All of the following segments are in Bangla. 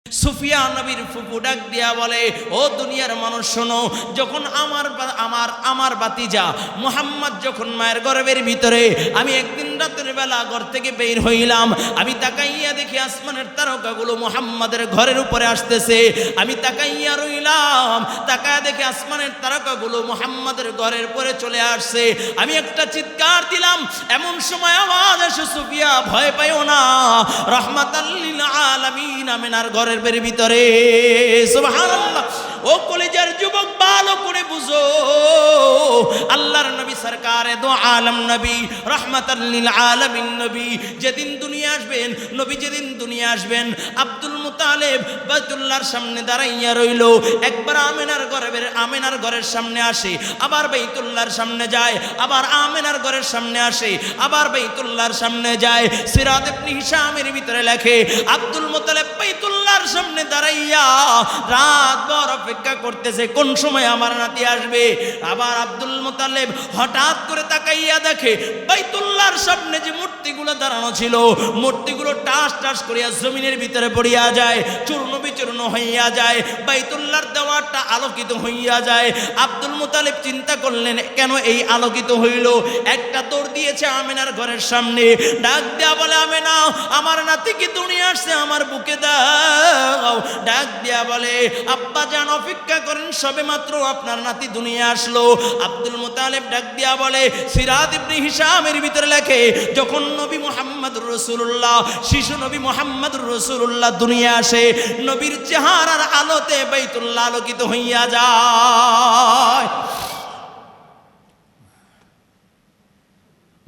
সুফিয়া নবীর ফুফু ডাক দিয়া বলে, ও দুনিয়ার মানুষ শোনো, যখন আমার বাতিজা মুহাম্মদ যখন মায়ের গর্ভের ভিতরে, আমি একদিন রাতের বেলা ঘর থেকে বের হইলাম, আমি তাকাইয়া দেখি আসমানের তারকাগুলো মুহাম্মাদের ঘরের উপরে আসতেছে। আমি তাকাইয়া রইলাম, তাকায়া দেখি আসমানের তারকাগুলো মুহাম্মাদের ঘরের উপরে চলে আসছে। আমি একটা চিৎকার দিলাম, এমন সময় আওয়াজ আসে, সুফিয়া ভয় পাইও না, রাহমাতাল লিল আলামিন আমিনার ঘরের ভিতরে। সুবহানাল্লাহ। ও কলেজের যুবক, ভালো করে বুঝো, আল্লাহর নবী সরকারে দো আলম নবী, রাহমাতাল লিল আলামিন নবী যেদিন দুনিয়া আসবেন, নবী যেদিন দুনিয়া আসবেন, আব্দুল মুতালিব বাইতুল্লাহর সামনে দাঁড়াইয়া রইল। একবার আমিনার ঘরের সামনে আসে, আবার বাইতুল্লাহর সামনে যায়, আবার আমিনার ঘরের সামনে আসে, আবার বাইতুল্লাহর সামনে যায়। সিরাত ইবনে হিশামের ভিতরে লেখে, আব্দুল মুতালিব বাইতুল্লাহর সামনে দাঁড়াইয়া রাত ভর অপেক্ষা করতেছে কোন সময় আমার নাতি আসবে। আবার আব্দুল মুতালিব হঠাৎ করে তাকাইয়া দেখে বাইতুল্লাহর সামনে যে মূর্তিগুলো দাঁড়ানো ছিল, মূর্তিগুলো টাস টাস করিয়া জমিনের ভিতরে পড়িয়া যায়, চূর্ণ বিচূর্ণ হইয়া যায়, বাইতুল্লাহর দেওয়ালটা আলোকিত হইয়া যায়। আব্দুল মুতালিব চিন্তা করলেন, কেন এই আলোকিত হইল? একটা দৌড় দিয়েছে আমিনার ঘরের সামনে, ডাক দেয়া বলে, আমিনা, আমার নাতি কি দুনিয়া আসছে, আমার বুকে দাও। ডাক দেয়া বলে, আব্বা জান অপেক্ষা করেন, সবে মাত্র আপনার নাতি দুনিয়া আসলো। আব্দুল মুতালিব ডাক দিয়া বলে, সিরাত ইবনে হিশামের ভিতরে লেখে, যখন নবী মুহাম্মদুর রাসূলুল্লাহ, শিশু নবী মুহাম্মদুর রাসূলুল্লাহ দুনিয়া আসে, নবীর চেহারার আলোতে বাইতুল্লাহ আলোকিত হইয়া যায়।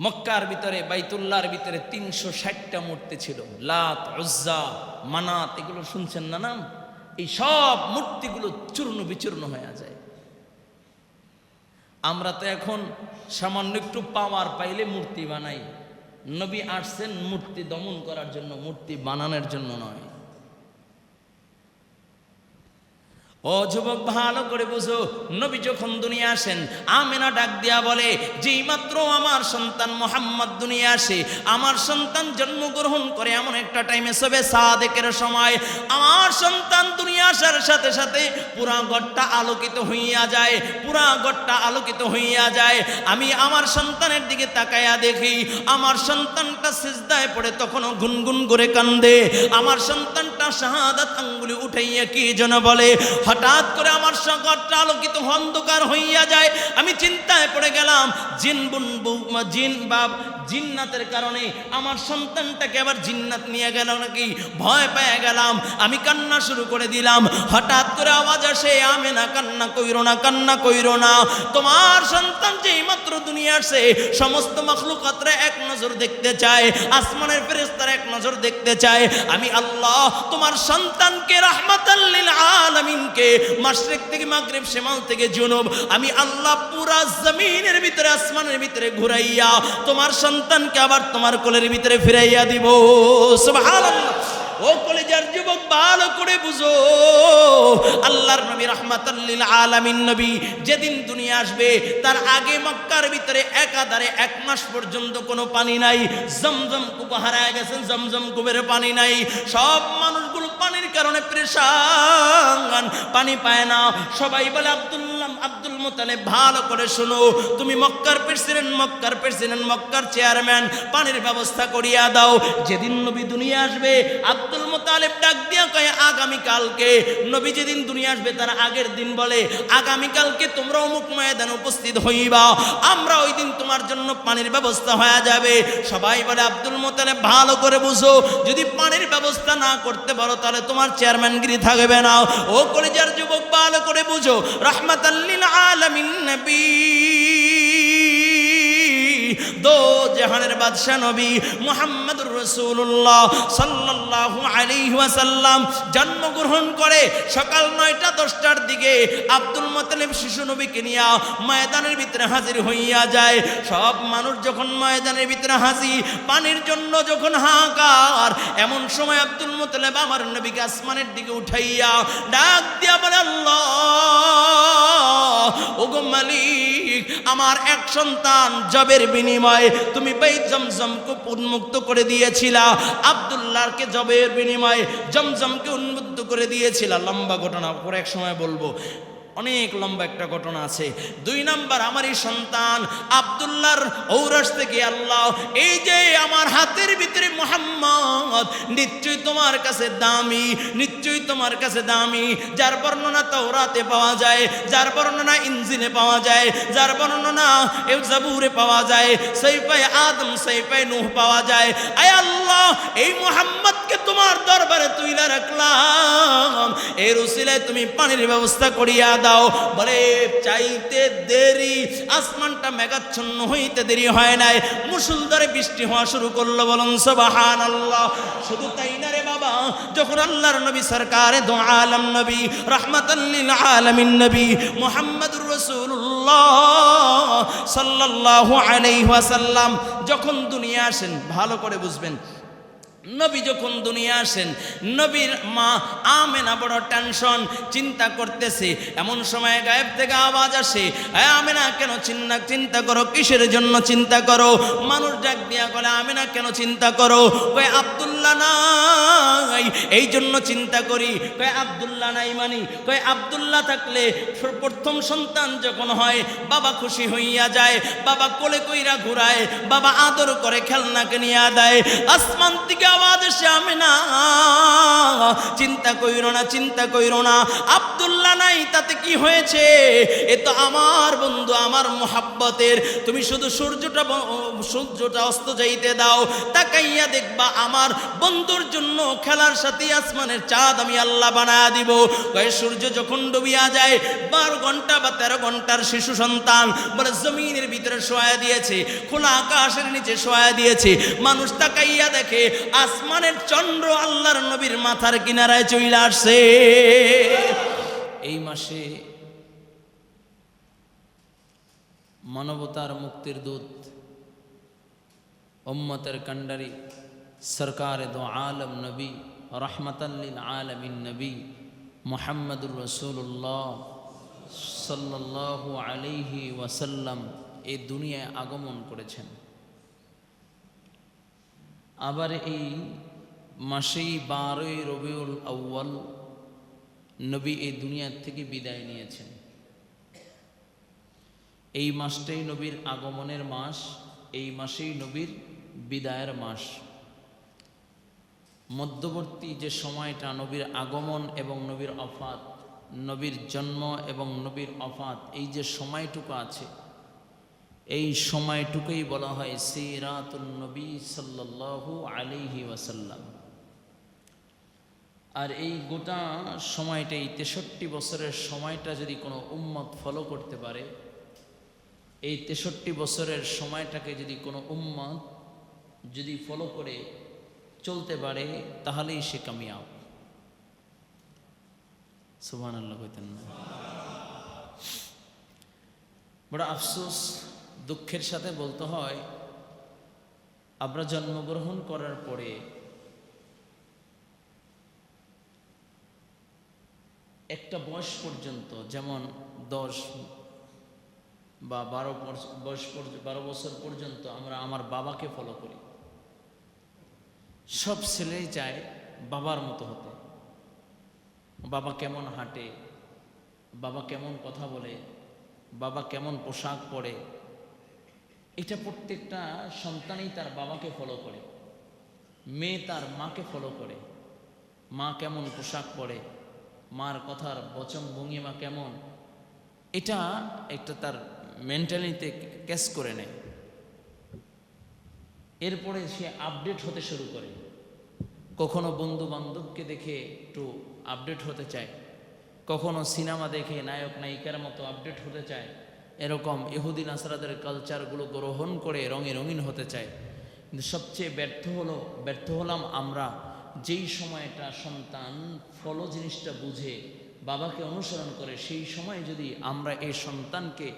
মক্কার ভিতরে বাইতুল্লাহর ভিতরে 360টা মূর্তি ছিল। লাত, উজ্জা, মানাত, এগুলো শুনছেন না নাম? এই সব মূর্তিগুলো চূর্ণ বিচূর্ণ হয়ে যায়। আমরা তো এখন সামান্য একটু পাওয়ার পাইলে মূর্তি বানাই। নবী আসছেন মূর্তি দমন করার জন্য, মূর্তি বানানোর জন্য নয়। ও যুবক, ভালো করে বুঝো, নবী যখন দুনিয়া আসেন, আমিনা ডাক দিয়া বলে, যেই মাত্র আমার সন্তান মুহাম্মদ দুনিয়া আসে, আমার সন্তান জন্মগ্রহণ করে এমন একটা টাইমে, সবে সাদেকের সময়, আমার সন্তান দুনিয়া আসার সাথে সাথে পুরা ঘরটা আলোকিত হইয়া যায়, পুরা ঘরটা আলোকিত হইয়া যায়। আমি আমার সন্তানের দিকে তাকায়া দেখি, আমার সন্তানটা সিজদায় পড়ে তখনও গুনগুন করে কান্দে। আমার সন্তানটা শাহাদাত আঙ্গুলি উঠাইয়া কি যেন বলে। হঠাৎ করে আমার ঘরটা আলোকিত অন্ধকার হইয়া যায়। আমি চিন্তায় পড়ে গেলাম, জিন্নাতের কারণে আমার সন্তানটাকে আবার জিন্নাত নিয়ে গেল নাকি, ভয় পেয়ে গেলাম। আমি কান্না শুরু করে দিলাম। হঠাৎ করে আওয়াজ আসে, আমিনা, কান্না কইরো না, কান্না কইরো না, তোমার সন্তান যেই মাত্র দুনিয়া আসে, সমস্ত মাখলুকাতরা এক নজর দেখতে চায়, আসমানের ফেরেশতারা এক নজর দেখতে চায়। আমি আল্লাহ তোমার সন্তানকে, রাহমাতাল লিল আলামিনকে, মাশরিক থেকে মাগরিব, শিমাল থেকে জুনুব, আমি আল্লাহ পুরা জমিনের ভিতরে, আসমানের ভিতরে ঘুরাইয়া তোমার সন্তানকে আবার তোমার কোলের ভিতরে ফিরাইয়া দিব। সুবহানাল্লাহ। ও কলেজার যুবক, ভালো করে বুঝো, আল্লাহর নবী রাহমাতাল লিল আলামিন নবী যেদিন দুনিয়া আসবে, তার আগে মক্কার ভিতরে একাধারে 1 মাস পর্যন্ত কোনো পানি নাই। জমজম কূপ হারায় গেছেন, জমজম কূপের পানি নাই। সব মানুষগুলো পানির কারণে পেরেশান, পানি পায় না। সবাই বলে, আব্দুল মুতালিব, ভালো করে শোনো, তুমি মক্কার প্রেসিডেন্ট, মক্কার চেয়ারম্যান, পানির ব্যবস্থা করিয়া দাও। যেদিন নবী দুনিয়া আসবে, আব্দুল মুতালিব ডাক দিয়া কয়, আগামীকালকে, নবী যেদিন দুনিয়া আসবে তার আগের দিন বলে, আগামীকালকে তোমরা অমুক ময়দানে উপস্থিত হইবা, আমরা ওই দিন তোমার জন্য পানির ব্যবস্থা হয়ে যাবে। সবাই বলে, আব্দুল মুতালিব, ভালো করে বুঝো, যদি পানির ব্যবস্থা না করতে পারো তাহলে তোমার চেয়ারম্যানগিরি থাকবে না। ও কলেজার যুবক, ভালো করে বুঝো, রাহমাতাল লিল আলামিন নবী, দো জাহানের বাদশা নবী মুহাম্মদুর রাসূলুল্লাহ সাল্লাল্লাহু আলাইহি ওয়াসাল্লাম জন্মগ্রহণ করে সকাল 9টা-10টার দিকে আব্দুল মুতালিব শিশু নবীকে নিয়ে ময়দানের ভিতরে হাজির হইয়া যায়। সব মানুষ যখন ময়দানের ভিতরে হাজির, পানির জন্য যখন হাহাকার, এমন সময় আব্দুল মুতালিব আমার নবীকে আসমানের দিকে উঠাইয়া ডাক দিয়া বলে, আল্লাহ, ওগো মালিক, আমার এক সন্তান জবের বিনিময়ে তুমি বাইত জমজমকে উন্মুক্ত করে দিয়েছিলা, আব্দুল্লাহকে জবের বিনিময়ে জমজমকে উন্মুক্ত করে দিয়েছিল। লম্বা ঘটনা, পরে এক সময় বলবো, অনেক লম্বা একটা ঘটনা আছে। 2 নাম্বার, আমার এই সন্তান আব্দুল্লাহর ঔরস থেকে আল্লাহ এই যে আমার হাতের ভিতরে মুহাম্মদ নিশ্চয়ই তোমার কাছে দামি, নিশ্চয়ই তোমার কাছে দামি, যার বর্ণনা তাওরাতে পাওয়া যায়, যার বর্ণনা ইনজিলে পাওয়া যায়, যার বর্ণনা জাবুরে পাওয়া যায়, সাইফায়ে আদম সাইফায়ে নূহ পাওয়া যায়। আয় আল্লাহ, এই মুহাম্মদকে তোমার দরবারে তুইলা রাখলাম, এর উসিলায় তুমি পানির ব্যবস্থা করিয়া দাও। বলে চাইতে দেরি, আসমানটা মেঘাচ্ছন্ন হইতে দেরি হয় নাই, মুষলধারে বৃষ্টি হওয়া শুরু করলো। বলুন সুবহানাল্লাহ। শুধু তাই না রে বাবা, যখন আল্লাহর নবী সরকারে দো আলম নবী রাহমাতাল লিল আলামিন নবী মুহাম্মদুর রাসূলুল্লাহ সাল্লাল্লাহু আলাইহি ওয়াসাল্লাম যখন দুনিয়া আসেন, ভালো করে বুঝবেন, নবী যখন দুনিয়া আসেন, নবীর মা আমেনা বড় টেনশন, চিন্তা করতেছে। এমন সময় গায়েব থেকে আওয়াজ আসে, আমেনা কেন চিন্তা করো, কিসের জন্য চিন্তা করো? মানুষ ডাক দিয়া বলে, আমেনা কেন চিন্তা করো? কয় আব্দুল্লাহ নাই, এই জন্য চিন্তা করি। কয় আব্দুল্লাহ নাই মানি? কয় আব্দুল্লাহ থাকলে প্রথম সন্তান যখন হয় বাবা খুশি হইয়া যায়, বাবা কোলে কইরা ঘুরায়, বাবা আদর করে খেলনাকে নিয়ে দেয়। আসমান থেকে আওয়াজ এসে, আমেনা চিন্তা কইরো না, চিন্তা কইরো না, আব্দুল্লাহ নাই তাতে কি হয়েছে? এ তো আমার বন্ধু, আমার মুহাব্বতের। তুমি শুধু সূর্যটা অস্ত যাইতে দাও, তাকাইয়া দেখবা আমার বন্ধুর জন্য খেলার সাথে আসমানের চাঁদ আমি আল্লাহ বানায়া দিব। কয় সূর্য যখন ডুবিয়া যায়, 12 ঘন্টা বা 13 ঘন্টার শিশু সন্তান বলে জমিনের ভিতরে শোয়া দিয়েছে, খোলা আকাশের নিচে শোয়া দিয়েছে। মানুষ তাকাইয়া দেখে আসমানের চন্দ্র আল্লাহর নবীর মাথার কিনারায় চলে আসছে। এই মাসে মানবতার মুক্তির দূত, উম্মতের কান্ডারি, সরকারে দো আলম নবী রাহমাতাল লিল আলামিন নবী মুহাম্মদুর রাসূলুল্লাহ সাল্লাল্লাহু আলাইহি ওয়াসাল্লাম এই দুনিয়ায় আগমন করেছেন। আবার এই মাসেই 12ই রবিউল আউয়াল নবী এই দুনিয়ার থেকে বিদায় নিয়েছেন। এই মাসটাই নবীর আগমনের মাস, এই মাসেই নবীর বিদায়ের মাস। মধ্যবর্তী যে সময়টা নবীর আগমন এবং নবীর অফাত, নবীর জন্ম এবং নবীর অফাত, এই যে সময়টুকু আছে, এই সময়টুকুই বলা হয় সিরাতুন নবী সাল্লাল্লাহু আলাইহি ওয়াসাল্লাম। আর এই গোটা সময়টাই 63 বছরের সময়টা যদি কোনো উম্মত ফলো করতে পারে, এই 63 বছরের সময়টাকে যদি কোনো উম্মত যদি ফলো করে চলতে পারে, তাহলেই সে কামিয়াব। সুবহানাল্লাহ কইতেন না? বড় আফসোস, দুঃখের সাথে বলতে হয়, আমরা জন্মগ্রহণ করার পরে একটা বয়স পর্যন্ত, যেমন 10 বা 12 বছর পর্যন্ত আমরা আমার বাবাকে ফলো করি। সব ছেলেই চায় বাবার মতো হতে। বাবা কেমন হাঁটে, বাবা কেমন কথা বলে, বাবা কেমন পোশাক পরে, এটা প্রত্যেকটা সন্তানই তার বাবাকে ফলো করে। মেয়ে তার মাকে ফলো করে, মা কেমন পোশাক পরে, মার কথার বচন ভঙ্গিমা কেমন, এটা একটা তার মেন্টালিটিতে ক্যাচ করে নেয়। এরপরে সে আপডেট হতে শুরু করে। কখনো বন্ধু বান্ধবকে দেখে একটু আপডেট হতে চায়, কখনো সিনেমা দেখে নায়ক নায়িকার মতো আপডেট হতে চায়, এরকম ইহুদি নাসারাদের কালচারগুলো গ্রহণ করে রঙে রঙিন হতে চায়। কিন্তু সবচেয়ে ব্যর্থ হলাম আমরা, যেই সময়টা সন্তান ফলো জিনিসটা বুঝে বাবাকে অনুসরণ করে, সেই সময় যদি আমরা এই সন্তানকে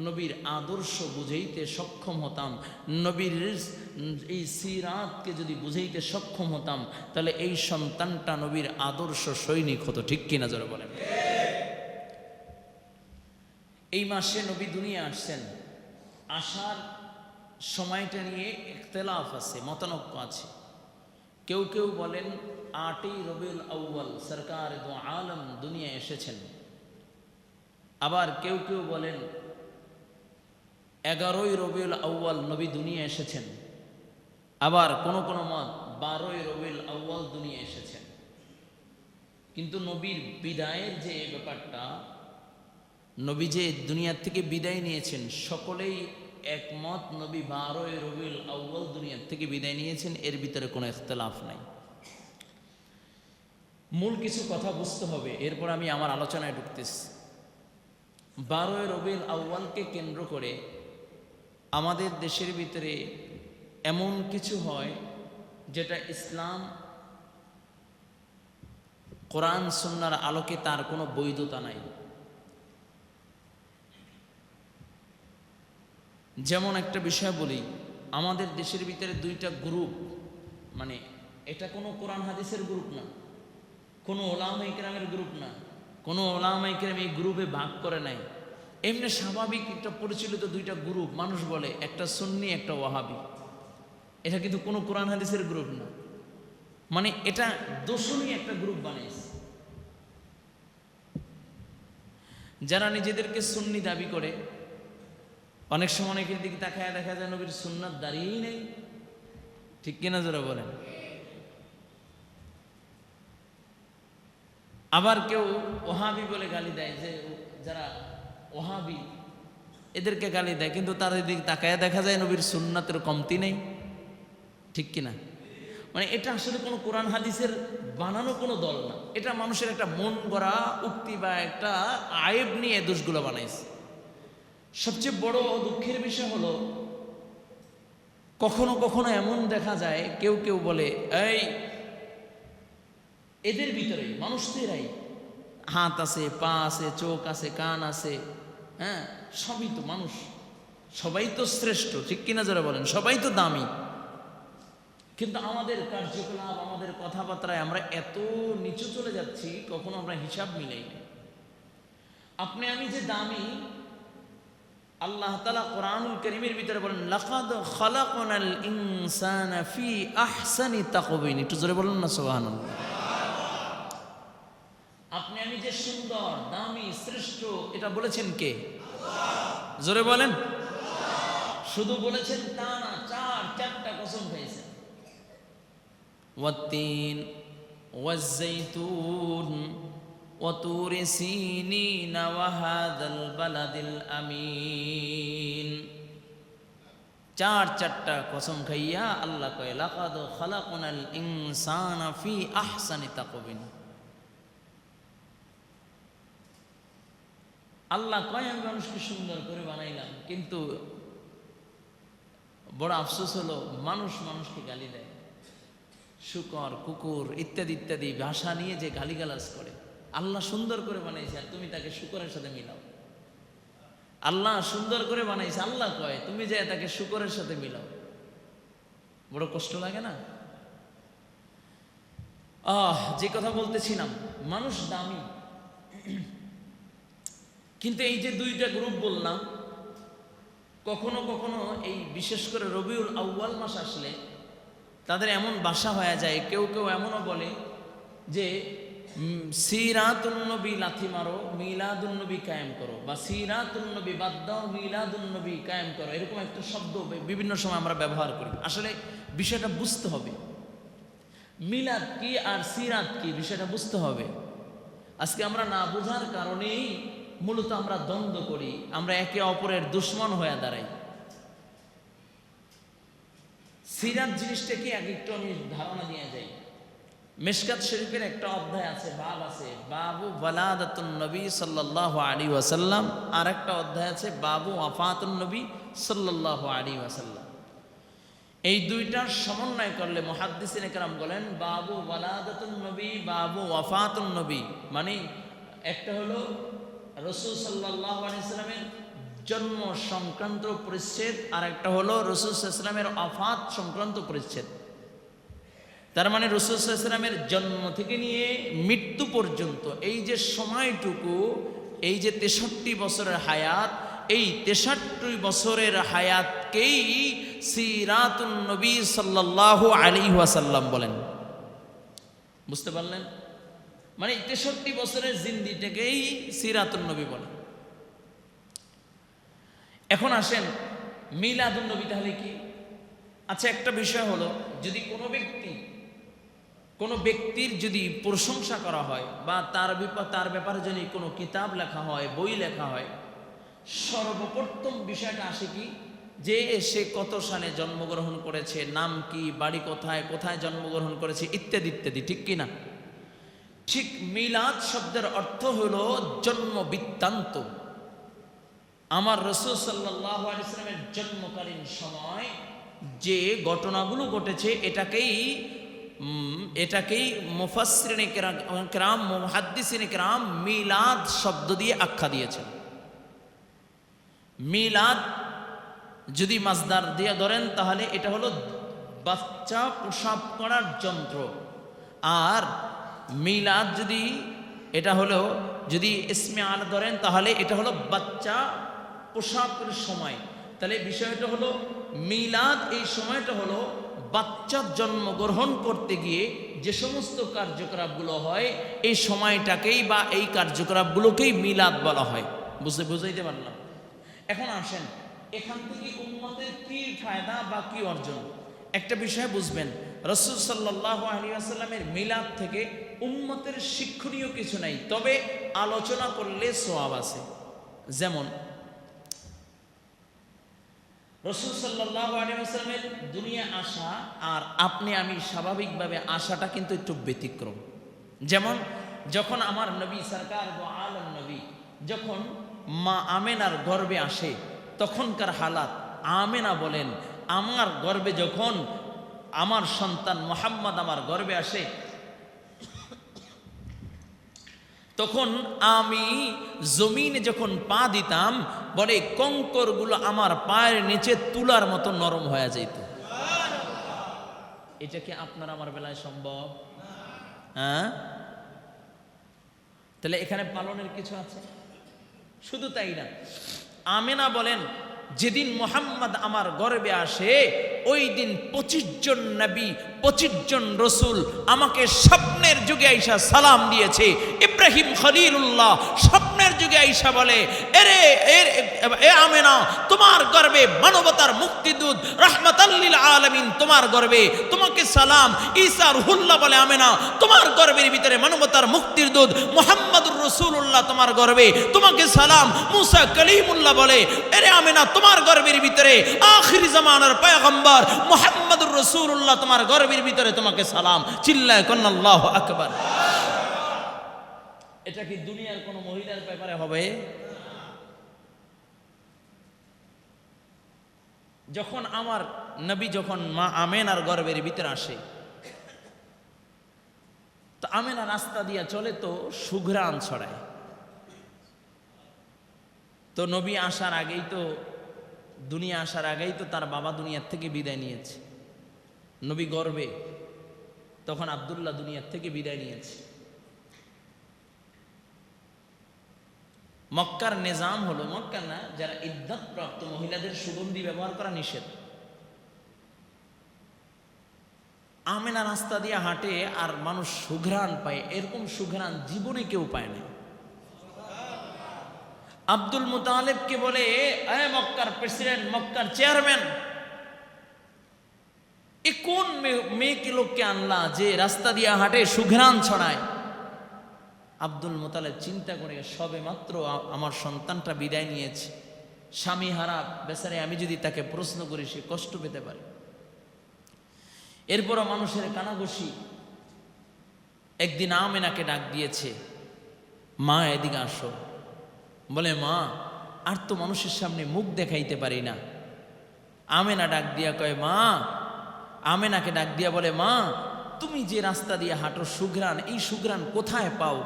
নবীর আদর্শ বুঝাইতে সক্ষম হতাম, নবীর এই সিরাতকে যদি বুঝাইতে সক্ষম হতাম, তাহলে এই সন্তানটা নবীর আদর্শ সৈনিক হতো। ঠিক কিনা জোরে বলেন? এই মাসে নবী দুনিয়া আসছেন। আসার সময়টা নিয়ে ইখতিলাফ আছে, মতানৈক্য আছে। কেউ কেউ বলেন 8ই রবিউল আউয়াল সরকার দো আলম দুনিয়া এসেছেন। আবার কেউ কেউ বলেন 11ই রবিউল আউয়াল নবী দুনিয়া এসেছেন। আবার কোন কোন মত 12ই রবিউল আউয়াল দুনিয়া এসেছেন। কিন্তু নবীর বিদায়ের যে ব্যাপারটা, নবী যে দুনিয়ার থেকে বিদায় নিয়েছেন, সকলেই একমত নবী 12ই রবিউল আউয়াল দুনিয়ার থেকে বিদায় নিয়েছেন, এর ভিতরে কোনো ইখতিলাফ নাই। মূল কিছু কথা বুঝতে হবে, এরপর আমি আমার আলোচনায় ঢুকতেছি। 12ই রবিউল আউয়ালকে কেন্দ্র করে আমাদের দেশের ভিতরে এমন কিছু হয় যেটা ইসলাম কোরআন সুন্নাহর আলোকে তার কোনো বৈধতা নাই। যেমন একটা বিষয় বলি, আমাদের দেশের ভিতরে 2টা গ্রুপ, মানে এটা কোনো কোরআন হাদিসের গ্রুপ না, কোনো ওলামায়ে কেরামের গ্রুপ না, কোনো ওলামায়ে কেরাম এই গ্রুপে ভাগ করে নাই। এমনি স্বাভাবিক একটা পরিচালিত 2টা গ্রুপ মানুষ বলে, একটা সুন্নি একটা ওয়াহাবি। এটা কিন্তু কোনো কোরআন হাদিসের গ্রুপ না, মানে এটা দোষণী একটা গ্রুপ বানিয়েছে। যারা নিজেদেরকে সুন্নি দাবি করে, অনেক সময় অনেকের দিকে তাকায় দেখা যায় নবীর সুন্নাত দাঁড়িয়েই নেই, ঠিক কিনা যারা বলেন। আবার কেউ ওহাবি বলে গালি দেয়, যে যারা ওহাবি এদেরকে গালি দেয়, কিন্তু তাদের দিকে তাকায় দেখা যায় নবীর সুন্নাতের কমতি নেই, ঠিক কিনা। মানে এটা আসলে কোনো কোরআন হাদিসের বানানো কোনো দল না, এটা মানুষের একটা মন গড়া উক্তি বা একটা আয়েব নিয়ে দোষগুলো বানাইছে। সবচেয়ে বড় দুঃখের বিষয় হলো, কখনো কখনো এমন দেখা যায় কেউ কেউ বলে, এই এদের ভিতরে মানুষদেরাই হাত আছে, পা আছে, চোখ আছে, কান আছে, হ্যাঁ সবই তো মানুষ, সবাই তো শ্রেষ্ঠ, ঠিক কিনা যারা বলেন, সবাই তো দামি। কিন্তু আমাদের কার্যকলাপ, আমাদের কথাবার্তায় আমরা এত নিচু চলে যাচ্ছি, কখনো আমরা হিসাব মিলাই না। আপনি আমি যে দামি, আল্লাহ তাআলা কোরআনুল কারীমের ভিতরে বলেন, লাকাদ খালাকনাল ইনসানা ফি আহসানি তাকওয়িম। একটু জোরে বলুন না সুবহানাল্লাহ। আপনি আমি যে সুন্দর, দামি, শ্রেষ্ঠ, এটা বলেছেন কে? আল্লাহ। জোরে বলেন। শুধু বলেছেন তা না, 4টা কসম খাইছেন। ওয়াত্তিন ওয়াজ্জাইতুন وطور سينين وهذا البلد الأمين। 4টা কসম খাইয়া আল্লাহ কয়, লাকাদ খালাকনাল ইনসানা ফি আহসানি তাকওয়িম। আল্লাহ কয় আমি মানুষকে সুন্দর করে বানাইলাম, কিন্তু বড় আফসোস হলো মানুষ মানুষকে গালি দেয়, শুকর, কুকুর ইত্যাদি ইত্যাদি ভাষা নিয়ে যে গালিগালাজ করে। আল্লাহ সুন্দর করে বানাইছে আর তুমি তাকে শুকরের সাথে মিলাও। আল্লাহ সুন্দর করে বানাইছে, আল্লাহ কয়, তুমি যে তাকে শুকরের সাথে মিলাও। বড় কষ্ট লাগে না? যে কথা বলতেছিলাম, মানুষ দামি, কিন্তু এই যে 2টা গ্রুপ বললাম, কখনো কখনো এই বিশেষ করে রবিউল আউয়াল মাস আসলে তাদের এমন ভাষা হয়ে যায়, কেউ কেউ এমনও বলে যে সিরাতুন নবী লাথি মারো, মিলাদুন নবী কায়েম করো, বা সিরাতুন নবী বাদ দাও, মিলাদুন নবী কায়েম করো, এরকম একটা শব্দ বিভিন্ন সময় আমরা ব্যবহার করি। আসলে বিষয়টা বুঝতে হবে, মিলাদ কি আর সিরাত কি, বিষয়টা বুঝতে হবে। আজকে আমরা না বোঝার কারণেই মূলত আমরা দ্বন্দ্ব করি, আমরা একে অপরের দুশ্মন হয়ে দাঁড়াই। সিরাত জিনিসটা কি আগে একটু আমি ধারণা দিয়ে যাই। মিশকাত শরীফের একটা অধ্যায় আছে, বাব আছে, বাবু ওয়ালাদাতুন নবী সাল্লাল্লাহু আলাইহি ওয়াসাল্লাম, আর একটা অধ্যায় আছে বাবু ওয়াফাতুন নবী সাল্লাল্লাহু আলাইহি ওয়াসাল্লাম। এই 2টার সমন্বয় করলে মুহাদ্দিসিনে কেরাম বলেন, বাবু ওয়ালাদাতুন নবী, বাবু ওয়াফাতুন নবী, মানে একটা হলো রাসূল সাল্লাল্লাহু আলাইহি ওয়াসাল্লামের জন্ম সংক্রান্ত পরিচ্ছেদ, আর একটা হলো রাসূল সাল্লাল্লাহু আলাইহি ওয়াসাল্লামের ওয়াফাত সংক্রান্ত পরিচ্ছেদ। তার মানে রাসূল সাল্লাল্লাহু আলাইহি ওয়াসাল্লামের জন্ম থেকে নিয়ে মৃত্যু পর্যন্ত এই যে সময়টুকু, এই যে 63 বছরের হায়াত, এই 63 বছরের হায়াতকেই সিরাতুন নবী সাল্লাল্লাহু আলাইহি ওয়াসাল্লাম বলেন। বুঝতে পারলেন? মানে 63 বছরের জিন্দিটাকেই সিরাতুন নবী বলে। এখন আসেন মিলাদুন নবী তাহলে কি? আচ্ছা, একটা বিষয় হলো, যদি কোনো ব্যক্তির যদি প্রশংসা করা হয় বা তার ব্যাপারে যদি কোনো কিতাব লেখা হয়, বই লেখা হয়, সর্বপ্রথম বিষয়টা আসে কি, যে সে কত সালে জন্মগ্রহণ করেছে, নাম কি, বাড়ি কোথায়, কোথায় জন্মগ্রহণ করেছে, ইত্যাদি ইত্যাদি, ঠিক কি না? ঠিক মিলাদ শব্দের অর্থ হলো জন্ম বৃত্তান্ত। আমার রাসূল সাল্লাল্লাহু আলাইহি ওয়াসাল্লামের জন্মকালীন সময় যে ঘটনাগুলো ঘটেছে এটাকেই মুফাসসিরিনে কেরাম, মুহাদ্দিসিনে কেরাম মিলাদ শব্দ দিয়ে আখ্যা দিয়েছেন। মিলাদ যদি মাসদার দিয়ে ধরেন তাহলে এটা হলো বাচ্চা প্রসব করার যন্ত্র, আর মিলাদ যদি এটা হলো যদি ইসমে আল ধরেন তাহলে এটা হলো বাচ্চা প্রসবের সময়। তাহলে বিষয়টা হলো মিলাদ, এই সময়টা হলো বাচ্চা জন্মগ্রহণ করতে গিয়ে যে সমস্ত কার্যকলাপগুলো হয়, এই সময়টাকেই বা এই কার্যকলাপগুলোকেই মিলাদ বলা হয়। বুঝাইতে পারলাম? এখন আসেন, এখান থেকে উম্মতের কি ফায়দা বা কি অর্জন, একটা বিষয় বুঝবেন। রাসূল সাল্লাল্লাহু আলাইহি ওয়াসাল্লামের মিলাদ থেকে উম্মতের শিক্ষণীয় কিছু নাই, তবে আলোচনা করলে সওয়াব আছে। যেমন রাসূল সাল্লাল্লাহু আলাইহি ওয়াসাল্লামের দুনিয়া আসা আর আপনি আমি স্বাভাবিকভাবে আসাটা কিন্তু একটু ব্যতিক্রম। যেমন যখন আমার নবী সরকার দো আলম নবী যখন মা আমেনার গর্ভে আসে, তখনকার হালাত, আমেনা বলেন, আমার গর্ভে যখন আমার সন্তান মুহাম্মদ আমার গর্ভে আসে, তখন আমি জমিনে যখন পা দিতাম, বলে কঙ্করগুলো আমার পায়ের নিচে তুলার মতো নরম হয়ে যেত। এটা কি আপনার আমার বেলায় সম্ভব? হ্যাঁ, তাহলে এখানে পালনের কিছু আছে। শুধু তাই না, আমেনা বলেন, যেদিন মুহাম্মদ আমার গর্ভে আসে ওই দিন 25 জন নবী, 25 জন রসুল আমাকে স্বপ্নের যুগে আইসা সালাম দিয়েছে। ইব্রাহিম খলিলুল্লাহ স্বপ্নের যুগে আইসা বলে, এ আমেনা, তোমার গর্ভে মানবতার মুক্তিদূত রাহমাতাল লিল আলামিন তোমার গর্ভে, তোমাকে সালাম। ঈসা রুহুল্লাহ বলে, আমেনা, তোমার গর্ভের ভিতরে মানবতার মুক্তির দূত মুহাম্মদুর রাসূলুল্লাহ তোমার গর্ভে, তোমাকে সালাম। মুসা কালিমুল্লাহ বলে, এরে আমেনা, তোমার গর্ভের ভিতরে আখির জামানার পয়গম্বর মুহাম্মদুর রাসূলুল্লাহ তোমার গর্ভের ভিতরে, তোমাকে সালাম। চিল্লায় কোন আল্লাহু আকবার। এটা কি দুনিয়ার কোন মহিলার ব্যাপারে হবে? যখন আমার নবী যখন মা আমেনার গর্ভের ভিতরে আসে, তো আমেনা রাস্তা দিয়া চলে, তো সুঘ্রাণ ছড়ায়। তো নবী আসার আগেই তো, দুনিয়া আসার আগেই তো তার বাবা দুনিয়ার থেকে বিদায় নিয়েছে। নবী গর্বে তখন আব্দুল্লাহ দুনিয়ার থেকে বিদায় নিয়েছে। মক্কার নিজাম হলো, মক্কা না, যারা ইদ্যত প্রাপ্ত মহিলাদের সুগন্ধি ব্যবহার করা নিষেধ। আমেনা রাস্তা দিয়ে হাঁটে আর মানুষ সুঘ্রাণ পায়, এরকম সুঘ্রাণ জীবনে কেউ পায় না। আব্দুল মুতালিবকে বলে, এ মক্কার প্রেসিডেন্ট, মক্কার চেয়ারম্যান, এ কোন মেয়েকে লোককে আনলা যে রাস্তা দিয়ে হাঁটে সুঘ্রাণ ছড়ায়? আব্দুল মুতালিব চিন্তা করে, সবে মাত্র আমার সন্তানটা বিদায় নিয়েছে, স্বামী হারা বেচারে, আমি যদি তাকে প্রশ্ন করি সে কষ্ট পেতে পারে। এরপরও মানুষের কানাঘুষি। একদিন আমেনাকে ডাক দিয়েছে, মা এদিকে আসো। বলে, মা, আর তো মানুষের সামনে মুখ দেখাইতে পারি না। আমেনা ডাক দিয়া কয়, মা, আমেনাকে ডাক দিয়া বলে, মা, তুমি যে রাস্তা দিয়ে হাঁটো সুঘ্রাণ, এই সুঘ্রাণ কোথায় পাও?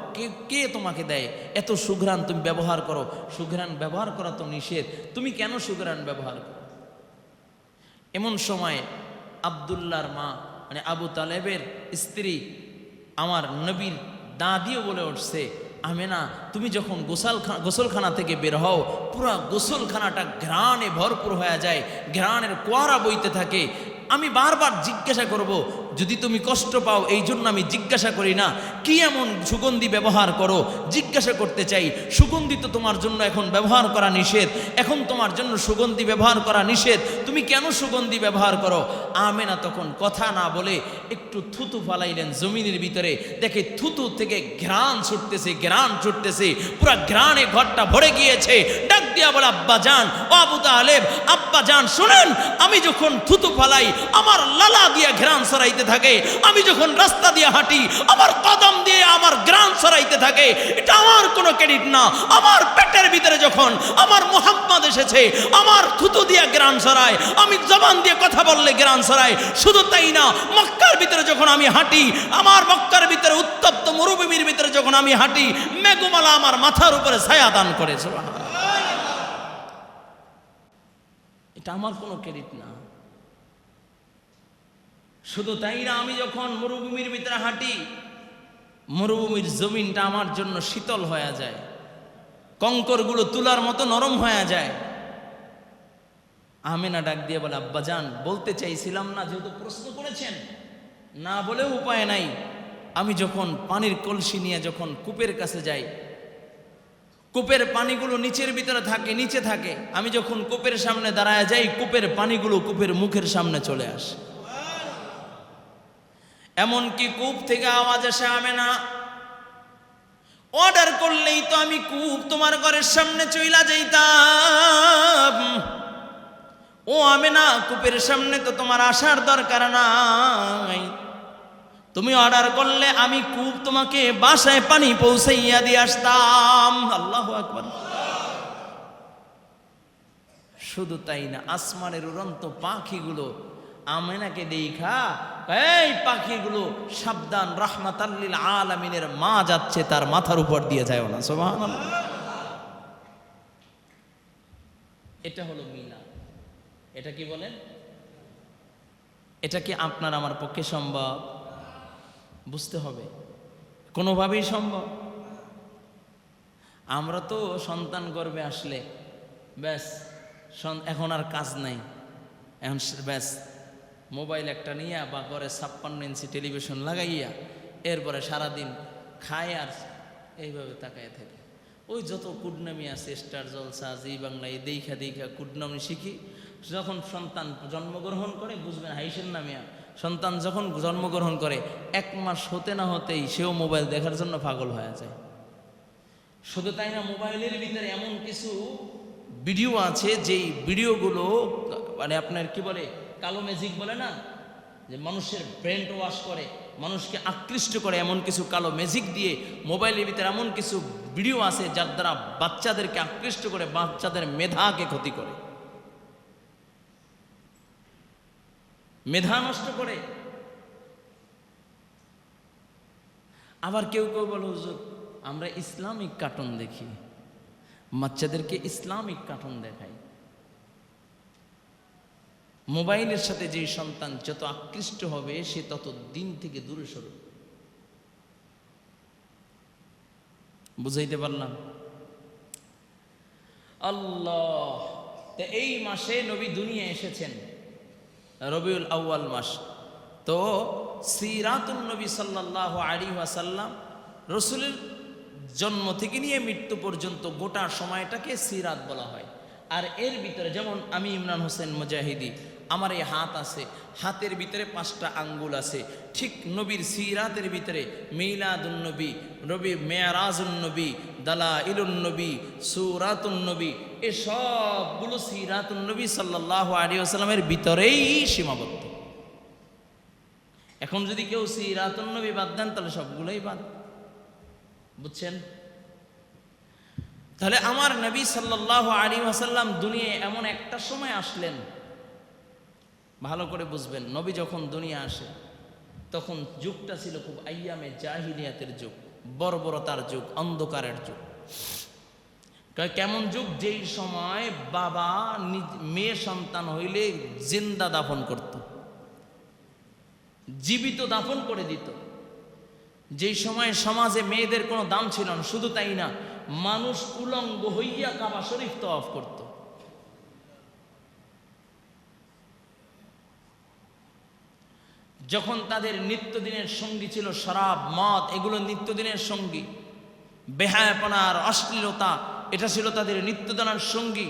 কে তোমাকে দেয়? এত সুঘ্রাণ তুমি ব্যবহার করো। সুঘ্রাণ ব্যবহার করা তো নিষেধ, তুমি কেন সুঘ্রাণ ব্যবহার করো? এমন সময় আব্দুল্লাহর মা, মানে আবু তালেবের স্ত্রী, আমার নবীর দাদিও বলে উঠছে, আমেনা, তুমি যখন গোসলখানা থেকে বের হও, পুরা গোসলখানাটা ঘ্রাণে ভরপুর হয়ে যায়, ঘ্রাণের কোয়ারা বইতে থাকে। আমি বারবার জিজ্ঞাসা করব, যদি তুমি কষ্ট পাও এই জন্য আমি জিজ্ঞাসা করি না কি এমন সুগন্ধি ব্যবহার করো, জিজ্ঞাসা করতে চাই সুগন্ধি তো তোমার জন্য এখন ব্যবহার করা নিষেধ, এখন তোমার জন্য সুগন্ধি ব্যবহার করা নিষেধ, তুমি কেন সুগন্ধি ব্যবহার করো? আমেনা তখন কথা না বলে একটু থুতু ফালাইলেন জমিনের ভিতরে, দেখে থুতু থেকে ঘ্রাণ ছুটতেছে, পুরা ঘ্রাণে ঘরটা ভরে গিয়েছে। ডাক দিয়া বলে, আব্বা জান, ও আবু তালেব, আব্বা জান শুনেন, আমি যখন থুতু ফালাই আমার লালা দিয়া ঘ্রাণ ছড়াইতে থাকে, আমি যখন রাস্তা দিয়ে হাঁটি আমার কদম দিয়ে আমার ঘ্রাণ ছড়াইতে থাকে, এটা আমার কোনো ক্রেডিট না। আমার পেটের ভিতরে যখন আমার মুহাম্মদ এসেছে, আমার থুতু দিয়ে ঘ্রাণ ছড়ায়, আমি জবান দিয়ে কথা বললে ঘ্রাণ ছড়ায়। শুধু তাই না, মক্কার ভিতরে যখন আমি হাঁটি, আমার মক্কার ভিতরে উত্তপ্ত মরুভূমির ভিতরে যখন আমি হাঁটি, মেঘমালা আমার মাথার উপরে ছায়া দান করে। এটা আমার কোনো ক্রেডিট না। শুধু তাই না, আমি যখন মরুভূমির ভিতরে হাঁটি, মরুভূমির জমিনটা আমার জন্য শীতল হয়ে যায়, কঙ্করগুলো তুলার মতো নরম হয়ে যায়। আমেনা ডাক দিয়ে বলে, আব্বা জান, বলতে চাইছিলাম না, যেহেতু প্রশ্ন করেছেন, না বলেও উপায় নাই। আমি যখন পানির কলসি নিয়ে যখন কূপের কাছে যাই, কূপের পানিগুলো নিচের ভিতরে থাকে, নিচে থাকে, আমি যখন কূপের সামনে দাঁড়ায় যাই, কূপের পানিগুলো কূপের মুখের সামনে চলে আসে। এমনকি কূপ থেকে আওয়াজ আসে, আমেনা অর্ডার করলেই তো আমি কূপ তোমার ঘরের সামনে চইলা যাইতাম। ও আমেনা, কূপের সামনে তো তোমার আসার দরকার নাই, তুমি অর্ডার করলে আমি কূপ তোমাকে বাসায় পানি পৌঁছাইয়া দিয়ে আসতাম। আল্লাহু আকবার। শুধু তাই না, আসমানের উড়ন্ত পাখিগুলো আমেনাকে দেখা, এই পাখিগুলো সাবধান, রাহমাতাল লিল আলামিনের মা যাচ্ছে, তার মাথার উপর দিয়ে যায় না। সুবহানাল্লাহ। এটা হলো মিলাদ। এটা কি বলেন? এটা কি আপনার আমার পক্ষে সম্ভব? বুঝতে হবে, কোনোভাবেই সম্ভব? আমরা তো সন্তান গর্ভে আসলে ব্যাস, এখন আর কাজ নাই, এখন ব্যাস মোবাইল একটা নিয়ে বা ঘরে 56 ইঞ্চি টেলিভিশন লাগাইয়া এরপরে সারাদিন খায় আর এইভাবে তাকায় থাকে। ওই যত কুডনামি আছে, স্টার জলসা, জি বাংলা, এই দেখা কুডনামি শিখি। যখন সন্তান জন্মগ্রহণ করে, বুঝবেন হাইসেন নামিয়া, সন্তান যখন জন্মগ্রহণ করে 1 মাস হতে না হতেই সেও মোবাইল দেখার জন্য পাগল হয়ে যায়। শুধু তাই না, মোবাইলের ভিতরে এমন কিছু ভিডিও আছে, যেই ভিডিওগুলো মানে আপনার কি বলে, কালো ম্যাজিক বলে না, যে মানুষের ব্রেন ওয়াশ করে, মানুষকে আকৃষ্ট করে, এমন কিছু কালো ম্যাজিক দিয়ে মোবাইলের ভিতরে এমন কিছু ভিডিও আছে যার দ্বারা বাচ্চাদেরকে আকৃষ্ট করে, বাচ্চাদের মেধাকে ক্ষতি করে, মেধা নষ্ট করে। আবার কেউ কেউ বলে, হুজুর আমরা ইসলামিক কার্টুন দেখি, বাচ্চাদেরকে ইসলামিক কার্টুন দেখাই। মোবাইলের সাথে যে সন্তান যত আকৃষ্ট হবে, সে তত দিন থেকে দূরে সরবে। বুঝাইতে পারলাম? আল্লাহ। এই মাসে নবী দুনিয়া এসেছেন, রবিউল আউয়াল মাস। তো সিরাতুন নবী সাল্লাল্লাহু আলাইহি ওয়াসাল্লাম, রসুলের জন্ম থেকে নিয়ে মৃত্যু পর্যন্ত গোটা সময়টাকে সিরাত বলা হয়। আর এর ভিতরে যেমন আমি ইমরান হোসেন মুজাহিদি, আমার এই হাত আছে, হাতের ভিতরে 5টা আঙ্গুল আছে, ঠিক নবীর সিরাতের ভিতরে মিলাদুন নবী, রবি মেয়ারাজুন নবী, দালাইলুন নবী, সূরাতুন নবী, এই সবগুলো সিরাতুন নবী সাল্লাল্লাহু আলাইহি ওয়াসাল্লামের ভিতরেই সীমাবদ্ধ। এখন যদি কেউ সিরাতুন নবী বাদ দেন, তাহলে সবগুলোই বাদ। বুঝছেন? তাহলে আমার নবী সাল্লাল্লাহু আলাইহি ওয়াসাল্লাম দুনিয়ায় এমন একটা সময় আসলেন, ভালো করে বুঝবেন, নবী যখন দুনিয়া আসে তখন যুগটা ছিল খুব আইয়ামে জাহিলিয়াতের যুগ, বর্বরতার যুগ, অন্ধকারের যুগ। কেমন যুগ? যেই সময় বাবা মেয়ে সন্তান হইলে জিন্দা দাফন করত, জীবিত দাফন করে দিত। যেই সময় সমাজে মেয়েদের কোনো দাম ছিল না। শুধু তাই না, মানুষ উলঙ্গ হইয়া কাবা শরীফ তওয়াফ করত। যখন তাদের নিত্যদিনের সঙ্গী ছিল শরাব মদ, এগুলো নিত্যদিনের সঙ্গী, বেহায়াপনার অশ্লীলতা এটা ছিল তাদের নিত্যদিনের সঙ্গী।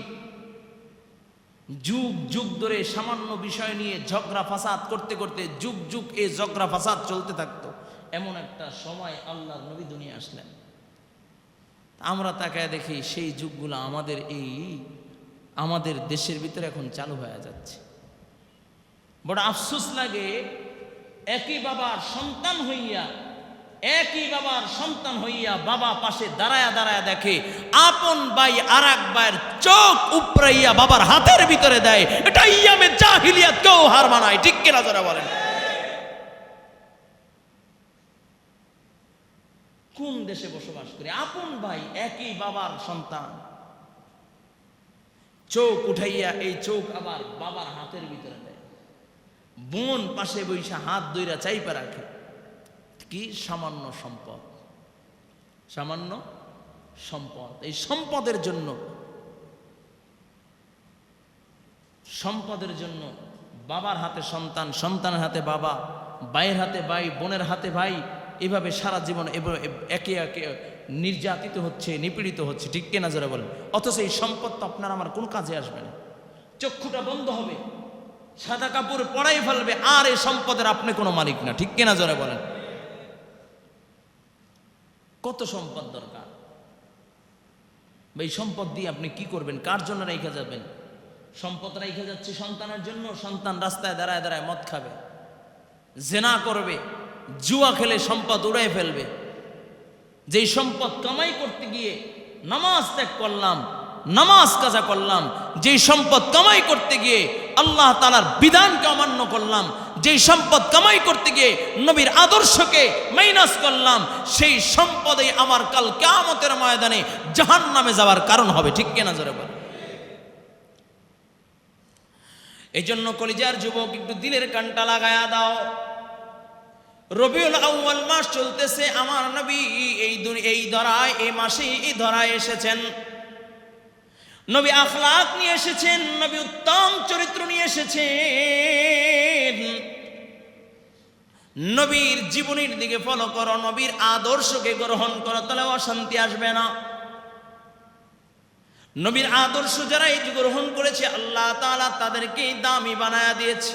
যুগ যুগ ধরে সামান্য বিষয় নিয়ে ঝগড়া ফাসাদ করতে করতে যুগ যুগ এই ঝগড়া ফাসাদ চলতে থাকতো। এমন একটা সময় আল্লাহর নবী দুনিয়া আসলেন। আমরা তাকায় দেখি সেই যুগগুলো আমাদের দেশের ভিতরে এখন চালু হয়ে যাচ্ছে। বড় আফসোস লাগে, একই বাবার সন্তান হইয়া বাবা পাশে দাঁড়ায়া দাঁড়ায়া দেখে আপন ভাই আর এক ভাইয়ের চোখ উপড়াইয়া বাবার হাতের ভিতরে দেয়। এটা ইয়ামে জাহিলিয়াত, কেউ হার মানায়। ঠিক কিনা যারা বলেন? কোন দেশে বসবাস করি? আপন ভাই একই বাবার সন্তান, চোখ উঠাইয়া এই চোখ আবার বাবার হাতের ভিতরে দেয়। বোন পাশে বইসা হাত ধইরা চাইপা রাখে। কি সামান্য সম্পদ, সামান্য সম্পদ। এই সম্পদের জন্য বাবার হাতে সন্তান, সন্তানের হাতে বাবা, ভাইয়ের হাতে ভাই, বোনের হাতে ভাই, এভাবে সারা জীবন একে একে নির্যাতিত হচ্ছে, নিপীড়িত হচ্ছে। ঠিক কিনা যারা বলেন? অথচ এই সম্পদ তো আপনার আমার কোন কাজে আসবে না। চক্ষুটা বন্ধ হবে, সাদা কাপড় পরাই ফেলবে, আর এই সম্পদের আপনি কোনো মালিক না। ঠিক কিনা যারা বলেন? কত সম্পদ দরকার, এই সম্পদ দিয়ে আপনি কি করবেন? কার জন্য রেখে যাবেন? সম্পদ রেখে যাচ্ছে সন্তানের জন্য। সন্তান রাস্তায় দাঁড়ায় দাঁড়ায় মদ খাবে, জেনা করবে, জুয়া খেলে সম্পদ উড়াই ফেলবে। যেই সম্পদ কামাই করতে গিয়ে নামাজ ত্যাগ করলাম, নামাজ কাজা করলাম, যেই সম্পদ কামাই করতে গিয়ে আল্লাহ তাআলার বিধানকে অমান্য করলাম, যেই সম্পদ কামাই করতে গিয়ে নবীর আদর্শকে মাইনাস করলাম, সেই সম্পদই আমার কাল কিয়ামতের ময়দানে জাহান্নামে যাওয়ার কারণ হবে। ঠিক কিনা জোরে বল? এই জন্য কলিজার যুবক, একটু দিলের কানটা লাগায়া দাও। রবিউল আউয়াল মাস চলতেছে, আমার নবী এই মাসে এই ধরায় এসেছেন। নবী আখলাক নিয়ে এসেছেন, নবী উত্তম চরিত্র নিয়ে এসেছেন। নবীর জীবনের দিকে ফলো করো, নবীর আদর্শকে গ্রহণ করো, তাহলে অশান্তি আসবে না। নবীর আদর্শ যারা এই গ্রহণ করেছে, আল্লাহ তাআলা তাদেরকে দামি বানায়া দিয়েছে।